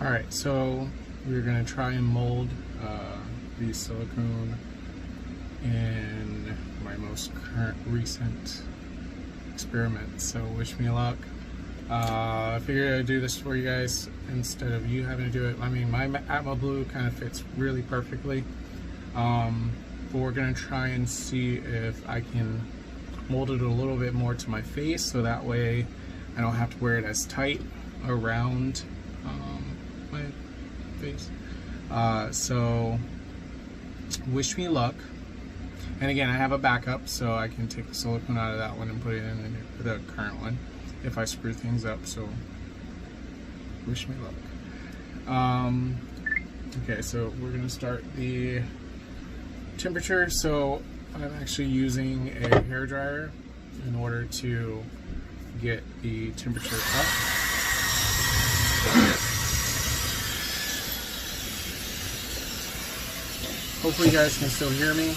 Alright, so we're going to try and mold the silicone in my most recent experiment, so wish me luck. I figured I'd do this for you guys instead of you having to do it. I mean, my Atmoblue kind of fits really perfectly, but we're going to try and see if I can mold it a little bit more to my face, so that way I don't have to wear it as tight around my face. So wish me luck. And again, I have a backup, so I can take the silicone out of that one and put it in the current one if I screw things up. So wish me luck. Okay, so we're gonna start the temperature. So I'm actually using a hairdryer in order to get the temperature up. Hopefully you guys can still hear me.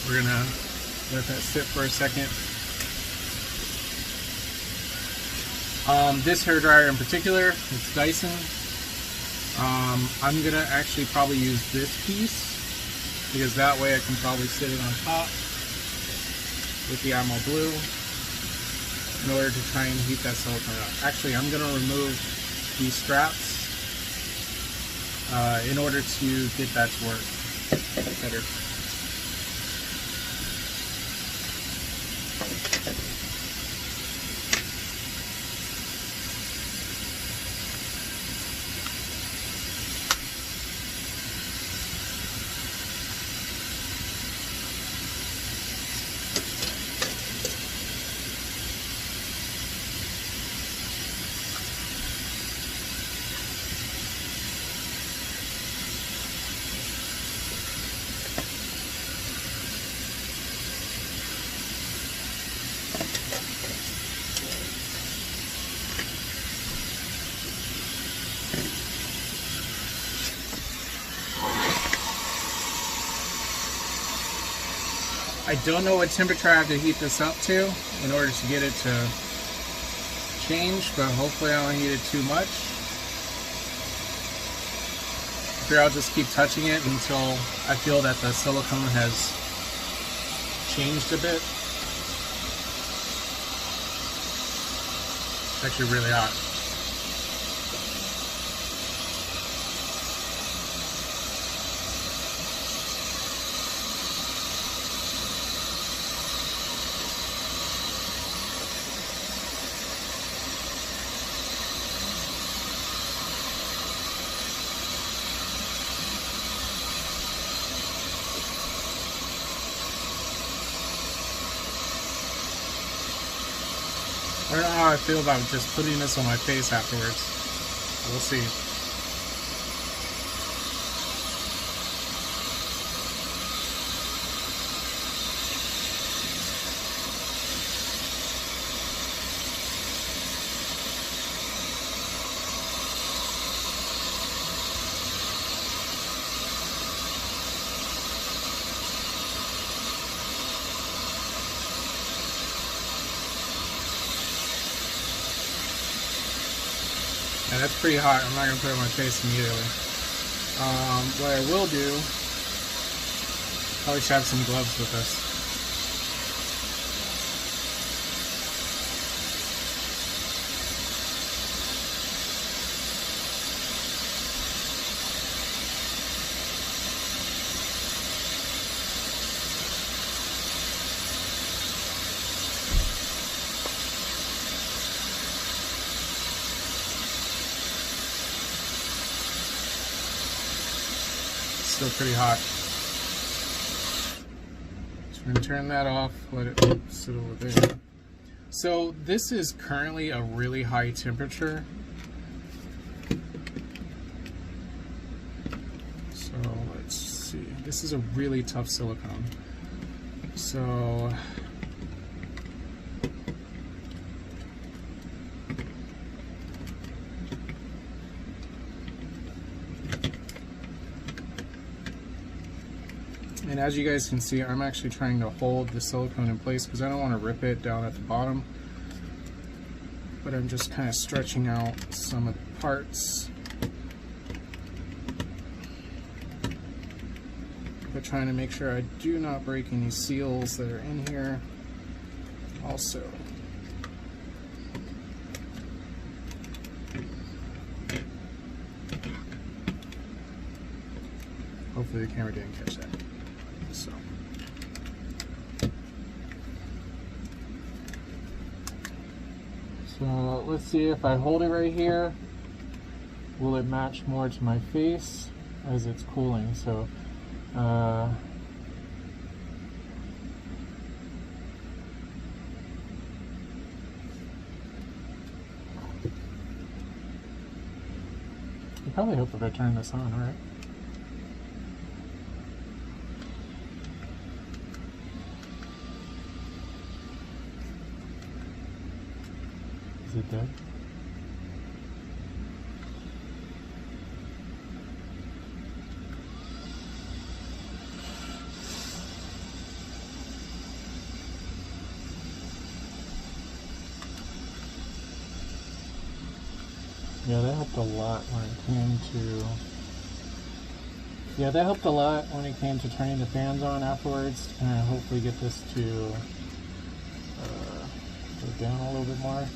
We're gonna let that sit for a second. This hairdryer in particular, it's Dyson. I'm gonna actually probably use this piece because that way I can probably sit it on top with the Atmoblue in order to try and heat that silicone up. Actually, I'm gonna remove these straps in order to get that to work better. I don't know what temperature I have to heat this up to in order to get it to change, but hopefully I don't heat it too much. Here I'll just keep touching it until I feel that the silicone has changed a bit. It's actually really hot. I don't know how I feel about just putting this on my face afterwards. We'll see. Yeah, that's pretty hot. I'm not going to put it on my face immediately. What I will do, probably should have some gloves with this. Still pretty hot. So we're going to turn that off, let it sit over there. So this is currently a really high temperature. So let's see. This is a really tough silicone. So and as you guys can see, I'm actually trying to hold the silicone in place because I don't want to rip it down at the bottom. but I'm just kind of stretching out some of the parts. But trying to make sure I do not break any seals that are in here. Also, hopefully the camera didn't catch that. So let's see, if I hold it right here, will it match more to my face as it's cooling? So I probably hope if I turn this on, right? Is it dead? Yeah, that helped a lot when it came to... Yeah, that helped a lot when it came to turning the fans on afterwards, and hopefully get this to go down a little bit more.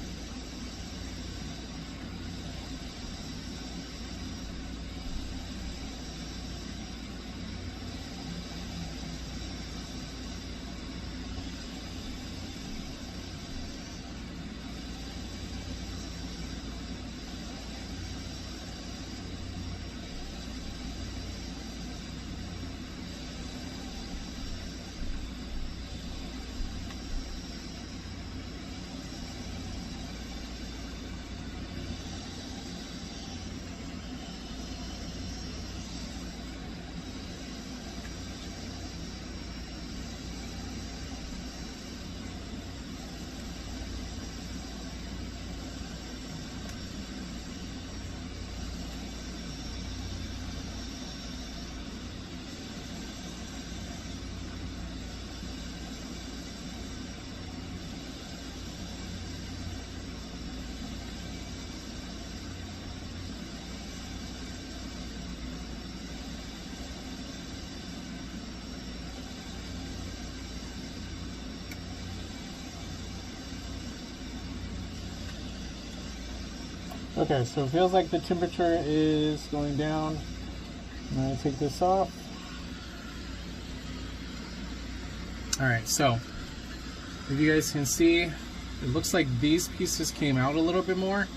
Okay, so it feels like the temperature is going down. I'm going to take this off. Alright, so if you guys can see, it looks like these pieces came out a little bit more,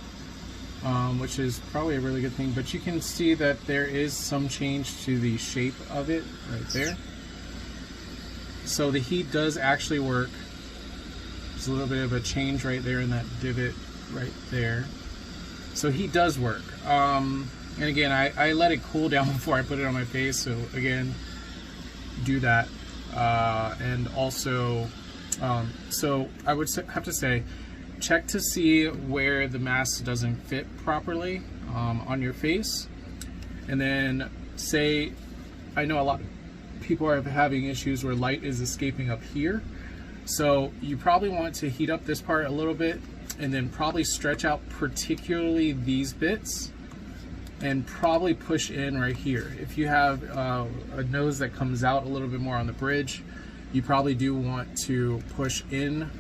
which is probably a really good thing, but you can see that there is some change to the shape of it right there. So the heat does actually work. There's a little bit of a change right there in that divot right there. So heat does work. And again, I let it cool down before I put it on my face, so again, do that. And also, so I would have to say, check to see where the mask doesn't fit properly on your face. And then say, I know a lot of people are having issues where light is escaping up here. So you probably want to heat up this part a little bit and then probably stretch out particularly these bits and probably push in right here. If you have a nose that comes out a little bit more on the bridge, you probably do want to push in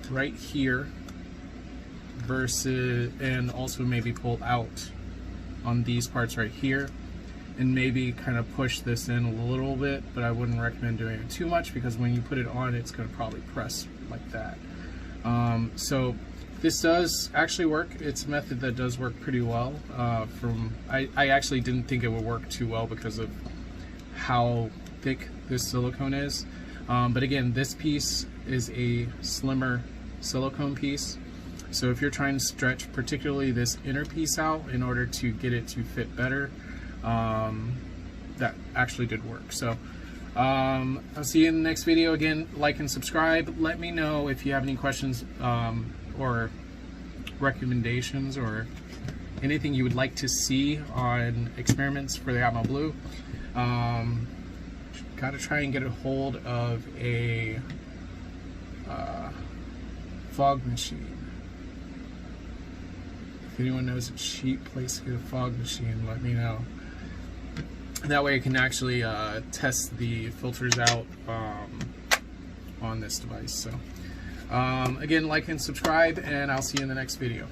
right here versus, and also maybe pull out on these parts right here, and maybe kind of push this in a little bit, but I wouldn't recommend doing it too much because when you put it on, it's going to probably press like that. So this does actually work. It's a method that does work pretty well. I actually didn't think it would work too well because of how thick this silicone is. But again, this piece is a slimmer silicone piece. So if you're trying to stretch particularly this inner piece out in order to get it to fit better, that actually did work. So I'll see you in the next video. Again, like and subscribe. Let me know if you have any questions or recommendations or anything you would like to see on experiments for the Atmoblue. Got to try and get a hold of a fog machine. anyone knows a cheap place to get a fog machine, let me know. That way I can actually test the filters out on this device. So again, like and subscribe, and I'll see you in the next video.